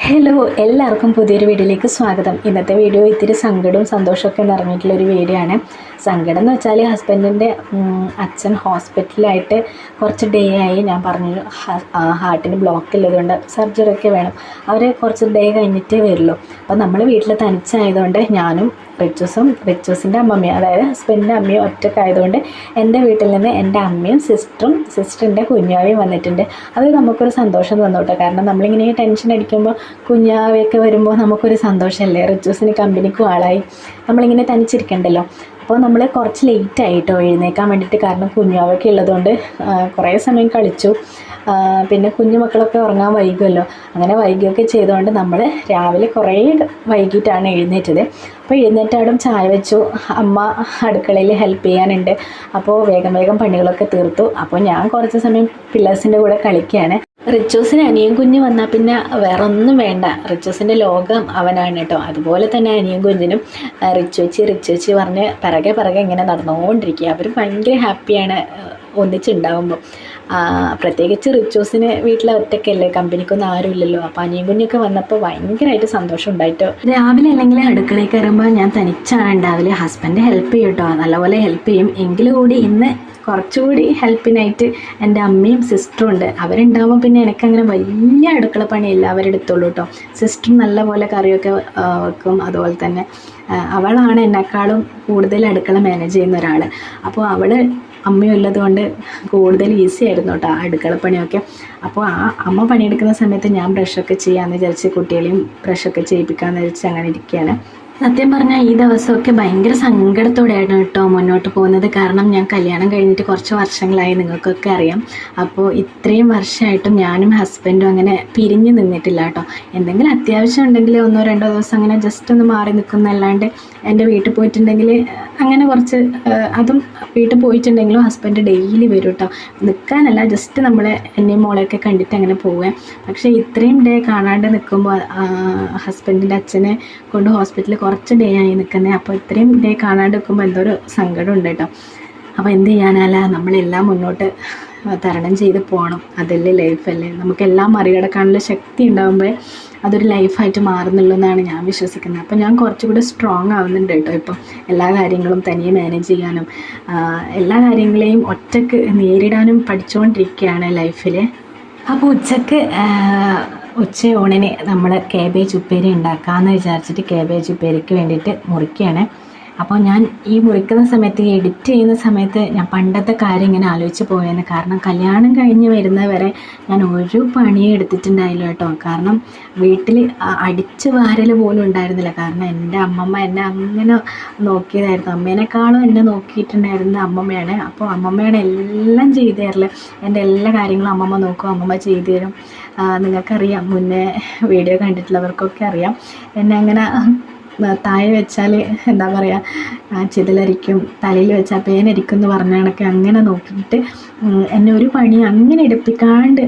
Hello, എല്ലാവർക്കും പുതിയൊരു വീഡിയോയിലേക്ക് സ്വാഗതം. ഇന്നത്തെ വീഡിയോ ഇത്തിരി സങ്കടവും സന്തോഷമൊക്കെ നിറഞ്ഞിട്ടുള്ളൊരു വീഡിയോ ആണ്. സങ്കടം എന്ന് വെച്ചാൽ ഹസ്ബൻഡിൻ്റെ അച്ഛൻ ഹോസ്പിറ്റലായിട്ട് കുറച്ച് ഡേ ആയി. ഞാൻ പറഞ്ഞു ഹാർട്ടിന് ബ്ലോക്ക് ഉള്ളതുകൊണ്ട് സർജറി ഒക്കെ വേണം. അവർ കുറച്ച് ഡേ കഴിഞ്ഞിട്ടേ വരുള്ളൂ. അപ്പോൾ നമ്മൾ വീട്ടിൽ തനിച്ചായതുകൊണ്ട് ഞാനും റിച്ചൂസിൻ്റെ അമ്മമ്മയും, അതായത് ഹസ്ബൻഡിൻ്റെ അമ്മയും ഒറ്റക്കായതുകൊണ്ട് എൻ്റെ വീട്ടിൽ നിന്ന് എൻ്റെ അമ്മയും സിസ്റ്ററിൻ്റെ കുഞ്ഞാവയും വന്നിട്ടുണ്ട്. അത് നമുക്കൊരു സന്തോഷം തന്നോട്ടെ. കാരണം നമ്മളിങ്ങനെ ടെൻഷൻ അടിക്കുമ്പോൾ കുഞ്ഞാവയൊക്കെ വരുമ്പോൾ നമുക്കൊരു സന്തോഷമല്ലേ. റിച്ചൂസിന് കമ്പനിക്കും ആളായി, നമ്മളിങ്ങനെ തനിച്ചിരിക്കണ്ടല്ലോ. അപ്പോൾ നമ്മൾ കുറച്ച് ലേറ്റായിട്ടോ എഴുന്നേക്കാൻ വേണ്ടിയിട്ട്. കാരണം കുഞ്ഞാവൊക്കെ ഉള്ളതുകൊണ്ട് കുറേ സമയം കളിച്ചു. പിന്നെ കുഞ്ഞു മക്കളൊക്കെ ഉറങ്ങാൻ വൈകുമല്ലോ. അങ്ങനെ വൈകിയൊക്കെ ചെയ്തുകൊണ്ട് നമ്മൾ രാവിലെ കുറേ വൈകിട്ടാണ് എഴുന്നേറ്റത്. അപ്പോൾ എഴുന്നേറ്റാടും ചായ വെച്ചു. അമ്മ അടുക്കളയിൽ ഹെൽപ്പ് ചെയ്യാനുണ്ട്. അപ്പോൾ വേഗം പണികളൊക്കെ തീർത്തു. അപ്പോൾ ഞാൻ കുറച്ച് സമയം പിള്ളേഴ്സിൻ്റെ കൂടെ കളിക്കുകയാണ്. റിച്ചൂസിന് അനിയൻ കുഞ്ഞ് വന്നാൽ പിന്നെ വേറെ ഒന്നും വേണ്ട. റിച്ചൂസിൻ്റെ ലോകം അവനാണ് കേട്ടോ. അതുപോലെ തന്നെ അനിയൻ കുഞ്ഞിനും റിച്ചേച്ചി പറഞ്ഞ് പിറകെ ഇങ്ങനെ നടന്നുകൊണ്ടിരിക്കുക. അവർ ഭയങ്കര ഹാപ്പിയാണ് ഒന്നിച്ചുണ്ടാകുമ്പോൾ. പ്രത്യേകിച്ച് റിച്ചൂസിന് വീട്ടിലെ ഒറ്റയ്ക്കല്ലേ, കമ്പനിക്കൊന്നും ആരുമില്ലല്ലോ. അപ്പോൾ അനിയൻ കുഞ്ഞൊക്കെ വന്നപ്പോൾ ഭയങ്കരമായിട്ട് സന്തോഷം ഉണ്ടായിട്ടോ. രാവിലെ അല്ലെങ്കിൽ അടുക്കളയിൽ കയറുമ്പോൾ ഞാൻ തനിച്ചാണ് ഉണ്ടാവില്ല. ഹസ്ബൻഡ് ഹെൽപ്പ് ചെയ്യും കേട്ടോ, നല്ലപോലെ ഹെൽപ്പ് ചെയ്യും. എങ്കിലും കൂടി ഇന്ന് കുറച്ചുകൂടി ഹെൽപ്പിനായിട്ട് എൻ്റെ അമ്മയും സിസ്റ്ററും ഉണ്ട്. അവരുണ്ടാകുമ്പോൾ പിന്നെ എനിക്കങ്ങനെ വലിയ അടുക്കള പണി എല്ലാവരും എടുത്തോളൂ കേട്ടോ. സിസ്റ്റർ നല്ലപോലെ കറിയൊക്കെ വെക്കും. അതുപോലെ തന്നെ അവളാണ് എന്നെക്കാളും കൂടുതൽ അടുക്കള മാനേജ് ചെയ്യുന്ന ഒരാൾ. അപ്പോൾ അവൾ അമ്മയുള്ളത് കൊണ്ട് കൂടുതൽ ഈസി ആയിരുന്നു കേട്ടോ അടുക്കളപ്പണിയൊക്കെ. അപ്പോൾ അമ്മ പണിയെടുക്കുന്ന സമയത്ത് ഞാൻ ബ്രഷൊക്കെ ചെയ്യാമെന്ന് വിചാരിച്ച് കുട്ടികളെയും ബ്രഷൊക്കെ ചെയ്യിപ്പിക്കാമെന്ന് വിചാരിച്ച് അങ്ങനെ ഇരിക്കുകയാണ്. സത്യം പറഞ്ഞാൽ ഈ ദിവസമൊക്കെ ഭയങ്കര സങ്കടത്തോടെയാണ് കേട്ടോ മുന്നോട്ട് പോകുന്നത്. കാരണം ഞാൻ കല്യാണം കഴിഞ്ഞിട്ട് കുറച്ച് വർഷങ്ങളായി, നിങ്ങൾക്കൊക്കെ അറിയാം. അപ്പോൾ ഇത്രയും വർഷമായിട്ടും ഞാനും ഹസ്ബൻഡും അങ്ങനെ പിരിഞ്ഞ് നിന്നിട്ടില്ല കേട്ടോ. എന്തെങ്കിലും അത്യാവശ്യം ഉണ്ടെങ്കിൽ 1-2 ദിവസം അങ്ങനെ ജസ്റ്റ് ഒന്ന് മാറി നിൽക്കുന്നല്ലാണ്ട് എൻ്റെ വീട്ടിൽ പോയിട്ടുണ്ടെങ്കിൽ അങ്ങനെ കുറച്ച്, അതും വീട്ടിൽ പോയിട്ടുണ്ടെങ്കിലും ഹസ്ബൻഡ് ഡെയിലി വരും കേട്ടോ. നിൽക്കാനല്ല, ജസ്റ്റ് നമ്മളെ എന്നെയും മോളെയൊക്കെ കണ്ടിട്ട് അങ്ങനെ പോവുക. പക്ഷേ ഇത്രയും ഡേ കാണാണ്ട് നിൽക്കുമ്പോൾ ഹസ്ബൻഡിൻ്റെ അച്ഛനെ കൊണ്ട് ഹോസ്പിറ്റലിൽ കുറച്ച് ഡേ ആയി നിൽക്കുന്നത്. അപ്പോൾ ഇത്രയും ഡേ കാണാണ്ട് നിൽക്കുമ്പോൾ എന്തോ ഒരു സങ്കടം ഉണ്ട് കേട്ടോ. അപ്പോൾ എന്ത് ചെയ്യാനല്ല, നമ്മളെല്ലാം മുന്നോട്ട് തരണം ചെയ്ത് പോകണം. അതല്ലേ ലൈഫല്ലേ. നമുക്കെല്ലാം മറികടക്കാനുള്ള ശക്തി ഉണ്ടാകുമ്പോൾ അതൊരു ലൈഫായിട്ട് മാറുന്നുള്ളൂ എന്നാണ് ഞാൻ വിശ്വസിക്കുന്നത്. അപ്പോൾ ഞാൻ കുറച്ചുകൂടി സ്ട്രോങ് ആവുന്നുണ്ട് കേട്ടോ. ഇപ്പം എല്ലാ കാര്യങ്ങളും തനിയെ മാനേജ് ചെയ്യാനും എല്ലാ കാര്യങ്ങളെയും ഒറ്റയ്ക്ക് നേരിടാനും പഠിച്ചുകൊണ്ടിരിക്കുകയാണ് ലൈഫിൽ. അപ്പോൾ ഉച്ചയൂണിന് നമ്മൾ കാബേജ് ഉപ്പേരി ഉണ്ടാക്കാമെന്ന് വിചാരിച്ചിട്ട് കാബേജ് ഉപ്പേരിക്ക് വേണ്ടിയിട്ട് മുറിക്കുകയാണ്. അപ്പോൾ ഞാൻ ഈ മുറിക്കുന്ന സമയത്ത്, ഈ എഡിറ്റ് ചെയ്യുന്ന സമയത്ത് ഞാൻ പണ്ടത്തെ കാര്യം ഇങ്ങനെ ആലോചിച്ച് പോയെന്ന്. കാരണം കല്യാണം കഴിഞ്ഞ് വരുന്നവരെ ഞാൻ ഒരു പണിയും എടുത്തിട്ടുണ്ടായില്ല കേട്ടോ. കാരണം വീട്ടിൽ അടിച്ച് വാരൽ പോലും ഉണ്ടായിരുന്നില്ല. കാരണം എൻ്റെ അമ്മമ്മ എന്നെ അങ്ങനെ നോക്കിയതായിരുന്നു. അമ്മേനേക്കാളും എന്നെ നോക്കിയിട്ടുണ്ടായിരുന്ന അമ്മമ്മയാണ്. അപ്പോൾ അമ്മമ്മയാണ് എല്ലാം ചെയ്തു തരല്. എൻ്റെ എല്ലാ കാര്യങ്ങളും അമ്മമ്മ നോക്കും, അമ്മമ്മ ചെയ്തു തരും. നിങ്ങൾക്കറിയാം, മുന്നേ വീഡിയോ കണ്ടിട്ടുള്ളവർക്കൊക്കെ അറിയാം. എന്നെ അങ്ങനെ താഴെ വെച്ചാൽ എന്താ പറയുക, ചിതലരിക്കും, തലയിൽ വെച്ചാൽ പേനരിക്കും എന്ന് പറഞ്ഞ കണക്ക് അങ്ങനെ നോക്കിയിട്ട് എന്നെ ഒരു പണി അങ്ങനെ എടുപ്പിക്കാണ്ട്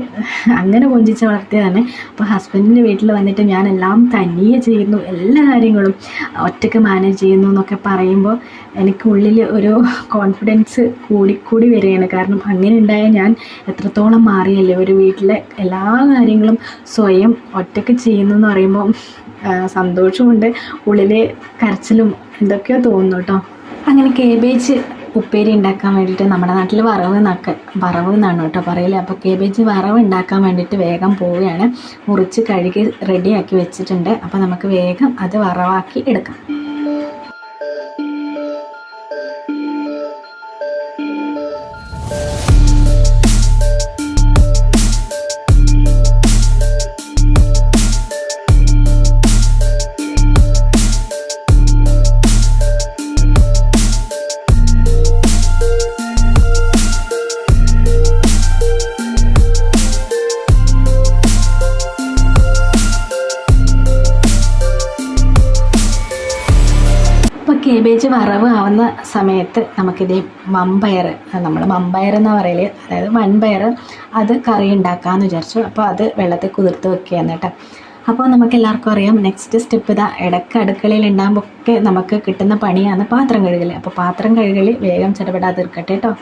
അങ്ങനെ കൊഞ്ചിച്ച് വളർത്തിയതാണ്. അപ്പോൾ ഹസ്ബൻഡിൻ്റെ വീട്ടിൽ വന്നിട്ട് ഞാനെല്ലാം തനിയെ ചെയ്യുന്നു, എല്ലാ കാര്യങ്ങളും ഒറ്റയ്ക്ക് മാനേജ് ചെയ്യുന്നു എന്നൊക്കെ പറയുമ്പോൾ എനിക്കുള്ളിൽ ഒരു കോൺഫിഡൻസ് കൂടി വരികയാണ്. കാരണം അങ്ങനെ ഉണ്ടായ ഞാൻ എത്രത്തോളം മാറിയല്ലേ. ഒരു വീട്ടിലെ എല്ലാ കാര്യങ്ങളും സ്വയം ഒറ്റയ്ക്ക് ചെയ്യുന്നു എന്ന് പറയുമ്പോൾ സന്തോഷമുണ്ട്, ഉള്ളിൽ കരച്ചിലും എന്തൊക്കെയോ തോന്നുന്നു കേട്ടോ. അങ്ങനെ കേബേജ് ഉപ്പേരി ഉണ്ടാക്കാൻ വേണ്ടിയിട്ട്, നമ്മുടെ നാട്ടിൽ വറവ് എന്നാണ് കേട്ടോ പറയില്ല. അപ്പോൾ കേബേജ് വറവ് ഉണ്ടാക്കാൻ വേണ്ടിയിട്ട് വേഗം പോവുകയാണ്. മുറിച്ച് കഴുകി റെഡിയാക്കി വെച്ചിട്ടുണ്ട്. അപ്പോൾ നമുക്ക് വേഗം അത് വറവാക്കി എടുക്കാം. കേബേജ് വറവ് ആവുന്ന സമയത്ത് നമുക്കിതേ നമ്മൾ മമ്പയർ എന്നാണ് പറയൽ, അതായത് വൻപയർ, അത് കറി ഉണ്ടാക്കാമെന്ന് വിചാരിച്ചു. അപ്പോൾ അത് വെള്ളത്തിൽ കുതിർത്ത് വെക്കുകയാണ് കേട്ടോ. അപ്പോൾ നമുക്ക് എല്ലാവർക്കും അറിയാം, നെക്സ്റ്റ് സ്റ്റെപ്പ് ഇതാ, ഇടയ്ക്ക് അടുക്കളയിൽ ഉണ്ടാകുമ്പോൾ ഒക്കെ നമുക്ക് കിട്ടുന്ന പണിയാണ് പാത്രം കഴുകൽ. അപ്പോൾ പാത്രം കഴുകൽ വേഗം ചിലവിടാതെ ഇരിക്കട്ടെ കേട്ടോ.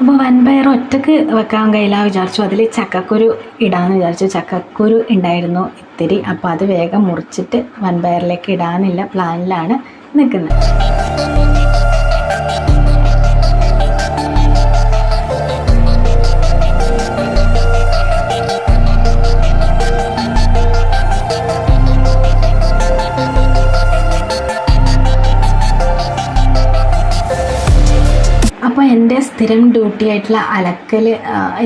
അപ്പോൾ വൻപയർ ഒറ്റക്ക് വെക്കാൻ കഴിയില്ല വിചാരിച്ചു. അതിൽ ചക്കക്കുരു ഇടാമെന്ന് വിചാരിച്ചു. ചക്കക്കുരു ഉണ്ടായിരുന്നു ഇത്തിരി, അപ്പോൾ അത് വേഗം മുറിച്ചിട്ട് വൻപയറിലേക്ക് ഇടാനുള്ള പ്ലാനിലാണ് നിൽക്കുന്നത്. അപ്പോൾ എൻ്റെ സ്ഥിരം ഡ്യൂട്ടി ആയിട്ടുള്ള അലക്കൽ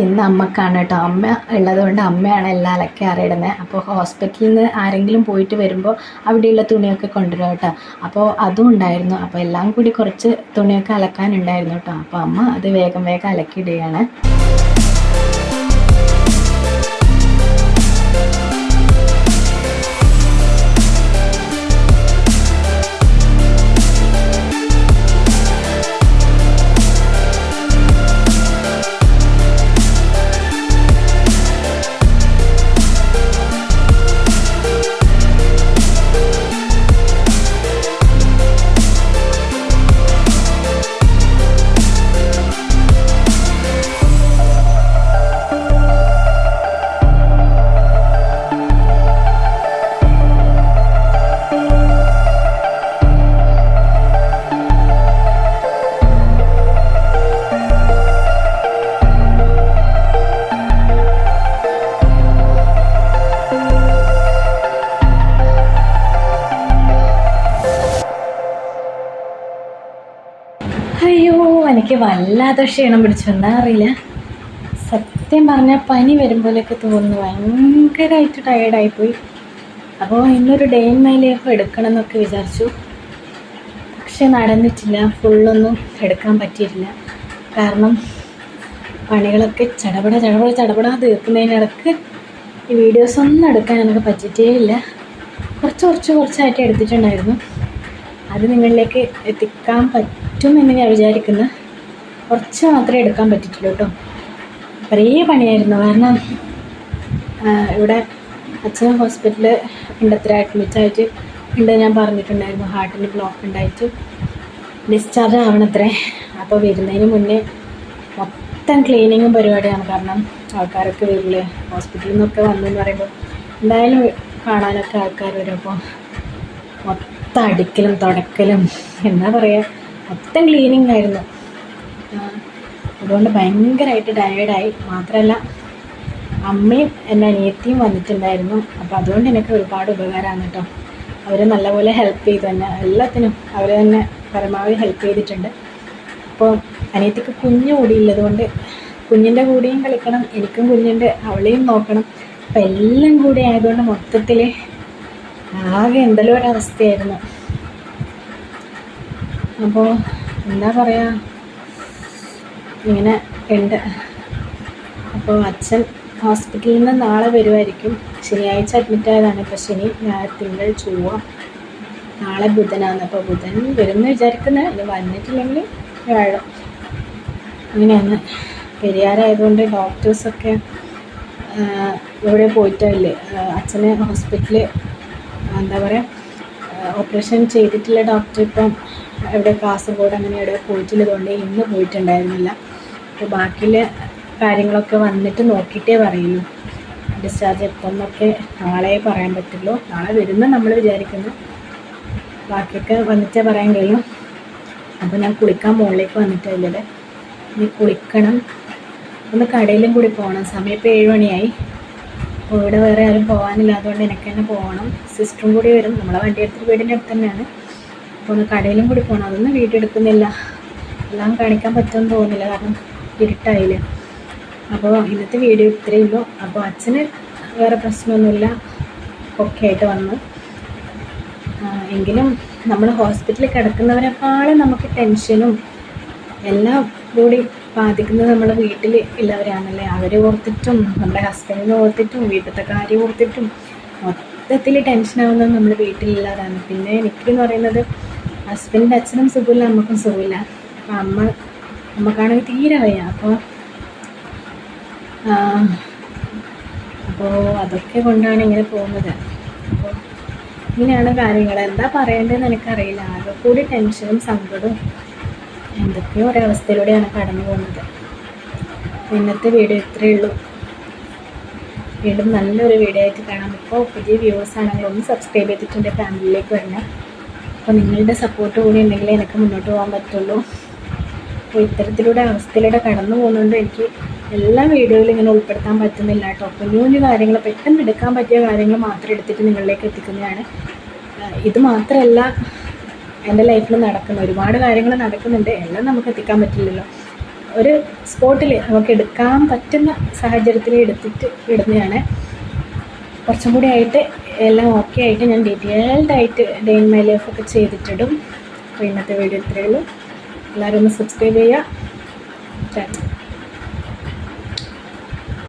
ഇന്ന് അമ്മക്കാണ് കേട്ടോ. അമ്മ ഉള്ളതുകൊണ്ട് അമ്മയാണ് എല്ലാ അലക്കി അറിയിടുന്നത്. അപ്പോൾ ഹോസ്പിറ്റലിൽ നിന്ന് ആരെങ്കിലും പോയിട്ട് വരുമ്പോൾ അവിടെയുള്ള തുണിയൊക്കെ കൊണ്ടുവരും കേട്ടോ. അപ്പോൾ അതും ഉണ്ടായിരുന്നു. അപ്പോൾ എല്ലാം കൂടി കുറച്ച് തുണിയൊക്കെ അലക്കാനുണ്ടായിരുന്നു കേട്ടോ. അപ്പോൾ അമ്മ അത് വേഗം വേഗം അലക്കിയിടുകയാണ്. അയ്യോ, എനിക്ക് വല്ലാതെ ക്ഷീണം പിടിച്ചു, എന്താ അറിയില്ല. സത്യം പറഞ്ഞാൽ പനി വരുമ്പോഴൊക്കെ തോന്നുന്നു. ഭയങ്കരമായിട്ട് ടയേർഡായിപ്പോയി. അപ്പോൾ ഇന്നൊരു ഡേ ഇൻ മൈ ലൈഫ് എടുക്കണം എന്നൊക്കെ വിചാരിച്ചു. പക്ഷെ നടന്നിട്ടില്ല, ഫുള്ളൊന്നും എടുക്കാൻ പറ്റിയിട്ടില്ല. കാരണം പണികളൊക്കെ ചടപട തീർക്കുന്നതിനിടക്ക് ഈ വീഡിയോസൊന്നും എടുക്കാൻ എനിക്ക് പറ്റിയിട്ടേ ഇല്ല. കുറച്ചായിട്ട് എടുത്തിട്ടുണ്ടായിരുന്നു. അത് നിങ്ങളിലേക്ക് എത്തിക്കാൻ പറ്റുമെന്ന് ഞാൻ വിചാരിക്കുന്നു. കുറച്ച് മാത്രമേ എടുക്കാൻ പറ്റിയിട്ടുള്ളൂ കേട്ടോ. കുറേ പണിയായിരുന്നു. കാരണം ഇവിടെ അച്ഛൻ ഹോസ്പിറ്റലിൽ ഉണ്ടത്ര അഡ്മിറ്റായിട്ട് ഉണ്ട്, ഞാൻ പറഞ്ഞിട്ടുണ്ടായിരുന്നു. ഹാർട്ടിന് ബ്ലോക്ക് ഉണ്ടായിട്ട് ഡിസ്ചാർജ് ആവണത്രേ. അപ്പോൾ വരുന്നതിന് മുന്നേ മൊത്തം ക്ലീനിങ്ങും പരിപാടിയാണ്. കാരണം ആൾക്കാരൊക്കെ വരില്ലേ ഹോസ്പിറ്റലിൽ നിന്നൊക്കെ വന്നെന്ന് പറയുമ്പോൾ എന്തായാലും കാണാനൊക്കെ ആൾക്കാർ വരും. അപ്പോൾ മൊത്തം അടിക്കലും തുടക്കലും എന്താ പറയുക, മൊത്തം ക്ലീനിങ് ആയിരുന്നു. അതുകൊണ്ട് ഭയങ്കരമായിട്ട് ടയേർഡായി. മാത്രമല്ല അമ്മയും എൻ്റെ അനിയത്തിയും വന്നിട്ടുണ്ടായിരുന്നു. അപ്പോൾ അതുകൊണ്ട് എനിക്ക് ഒരുപാട് ഉപകാരമാണ് കേട്ടോ. അവർ നല്ലപോലെ ഹെൽപ്പ് ചെയ്തു തന്നെ, എല്ലാത്തിനും അവർ തന്നെ പരമാവധി ഹെൽപ്പ് ചെയ്തിട്ടുണ്ട്. അപ്പോൾ അനിയത്തിക്ക് കുഞ്ഞു കൂടിയുള്ളതുകൊണ്ട് കുഞ്ഞിൻ്റെ കൂടെയും കളിക്കണം, എനിക്കും കുഞ്ഞിൻ്റെ അവളെയും നോക്കണം. അപ്പം എല്ലാം കൂടി ആയതുകൊണ്ട് മൊത്തത്തിൽ ആകെ എന്തെല്ലോ ഒരവസ്ഥയായിരുന്നു. അപ്പോൾ എന്താ പറയുക, ഇങ്ങനെ ഉണ്ട്. അപ്പോൾ അച്ഛൻ ഹോസ്പിറ്റലിൽ നിന്ന് നാളെ വരുമായിരിക്കും. ശനിയാഴ്ച അഡ്മിറ്റ് ആയതാണ്. ഇപ്പോൾ ശനി, ഞായർ, തിങ്കൾ, ചൊവ്വ, നാളെ ബുധനാണ്. അപ്പോൾ ബുധൻ വരുമെന്ന് വിചാരിക്കുന്നത്. ഇനി വന്നിട്ടില്ലെങ്കിൽ വ്യാഴം. അങ്ങനെയാണ്. പെരിയാറായതുകൊണ്ട് ഡോക്ടേഴ്സൊക്കെ ഇവിടെ പോയിട്ടില്ലേ. അച്ഛന് ഹോസ്പിറ്റലിൽ എന്താ പറയുക, ഓപ്പറേഷൻ ചെയ്തിട്ടുള്ള ഡോക്ടർ ഇപ്പം എവിടെ കാസർഗോഡ് അങ്ങനെ എവിടെ പോയിട്ടുള്ളതുകൊണ്ട് ഇന്ന് പോയിട്ടുണ്ടായിരുന്നില്ല. അപ്പോൾ ബാക്കിയുള്ള കാര്യങ്ങളൊക്കെ വന്നിട്ട് നോക്കിയിട്ടേ പറയുള്ളൂ. ഡിസ്ചാർജ് എപ്പോഴെന്നൊക്കെ നാളെ പറയാൻ പറ്റുള്ളൂ. നാളെ വരുന്ന നമ്മൾ വിചാരിക്കുന്നു. ബാക്കിയൊക്കെ വന്നിട്ടേ പറയാൻ കഴിയും. അപ്പോൾ ഞാൻ കുളിക്കാൻ മുകളിലേക്ക് വന്നിട്ടില്ലത്. ഇനി കുളിക്കണം, ഒന്ന് കടയിലും കൂടി പോകണം. സമയം ഇപ്പോൾ 7 മണിയായി. അപ്പോൾ ഇവിടെ വേറെ ആരും പോകാനില്ല, അതുകൊണ്ട് എനിക്ക് തന്നെ പോകണം. സിസ്റ്ററും കൂടി വരും. നമ്മളെ വണ്ടി എടുത്തിട്ട് വീടിൻ്റെ അടുത്ത് തന്നെയാണ്. അപ്പോൾ ഒന്ന് കടയിലും കൂടി പോകണം. അതൊന്നും വീഡിയോ എടുക്കുന്നില്ല, എല്ലാം കാണിക്കാൻ പറ്റുമെന്ന് തോന്നുന്നില്ല, കാരണം ഇരുട്ടായില്ല. അപ്പോൾ ഇന്നത്തെ വീഡിയോ ഇത്രയേ ഉള്ളൂ. അപ്പോൾ അച്ഛന് വേറെ പ്രശ്നമൊന്നുമില്ല, ഒക്കെ ആയിട്ട് വന്നു. എങ്കിലും നമ്മൾ ഹോസ്പിറ്റലിൽ കിടക്കുന്നവരെക്കാളും നമുക്ക് ടെൻഷനും എല്ലാം കൂടി ബാധിക്കുന്നത് നമ്മളെ വീട്ടിൽ ഉള്ളവരാണല്ലേ. അവരെ ഓർത്തിട്ടും നമ്മുടെ ഹസ്ബൻഡിനെ ഓർത്തിട്ടും വീട്ടിലത്തെ കാര്യം ഓർത്തിട്ടും മൊത്തത്തിൽ ടെൻഷനാവുന്നത് നമ്മൾ വീട്ടിലുള്ളവരാണ്. പിന്നെ എനിക്കെന്ന് പറയുന്നത് ഹസ്ബൻഡിൻ്റെ അച്ഛനും സുഖമില്ല, അമ്മക്കും സുഖമില്ല. അപ്പോൾ അമ്മക്കാണെങ്കിൽ തീരെ വയ്യ. അപ്പോൾ അതൊക്കെ കൊണ്ടാണ് ഇങ്ങനെ പോകുന്നത്. അപ്പോൾ ഇങ്ങനെയാണ് കാര്യങ്ങൾ. എന്താ പറയേണ്ടതെന്ന് എനിക്കറിയില്ല. ആകെ കൂടി ടെൻഷനും സങ്കടവും എന്തൊക്കെയോ ഒരവസ്ഥയിലൂടെയാണ് കടന്നു പോകുന്നത്. ഇന്നത്തെ വീഡിയോ ഇത്രയേ ഉള്ളൂ. വീണ്ടും നല്ലൊരു വീഡിയോ ആയിട്ട് കാണാം. ഇപ്പോൾ പുതിയ വ്യൂവേഴ്സ് ആണെങ്കിൽ ഒന്ന് സബ്സ്ക്രൈബ് ചെയ്തിട്ട് എൻ്റെ ഫാമിലിയിലേക്ക് വരണം. അപ്പോൾ നിങ്ങളുടെ സപ്പോർട്ട് കൂടി ഉണ്ടെങ്കിലേ എനിക്ക് മുന്നോട്ട് പോകാൻ പറ്റുള്ളൂ. അപ്പോൾ ഇത്തരത്തിലൂടെ അവസ്ഥയിലൂടെ കടന്നു പോകുന്നുണ്ട്. എനിക്ക് എല്ലാ വീഡിയോയിലും ഇങ്ങനെ ഉൾപ്പെടുത്താൻ പറ്റുന്നില്ല കേട്ടോ. കുഞ്ഞു കുഞ്ഞു കാര്യങ്ങൾ പെട്ടെന്ന് എടുക്കാൻ പറ്റിയ കാര്യങ്ങൾ മാത്രം എടുത്തിട്ട് നിങ്ങളിലേക്ക് എത്തിക്കുന്നതാണ്. ഇത് മാത്രമല്ല എൻ്റെ ലൈഫിൽ നടക്കുന്ന ഒരുപാട് കാര്യങ്ങൾ നടക്കുന്നുണ്ട്. എല്ലാം നമുക്ക് എത്തിക്കാൻ പറ്റില്ലല്ലോ. ഒരു സ്പോട്ടിൽ നമുക്ക് എടുക്കാൻ പറ്റുന്ന സാഹചര്യത്തിൽ എടുത്തിട്ട് ഇടുന്നതാണ്. കുറച്ചും കൂടി ആയിട്ട് എല്ലാം ഓക്കെ ആയിട്ട് ഞാൻ ഡീറ്റെയിൽഡായിട്ട് ഡേ ഇൻ മൈ ലൈഫൊക്കെ ചെയ്തിട്ടിടും. അപ്പോൾ ഇന്നത്തെ വീഡിയോ ഇത്രയേ ഉള്ളൂ. എല്ലാവരും ഒന്ന് സബ്സ്ക്രൈബ് ചെയ്യുക.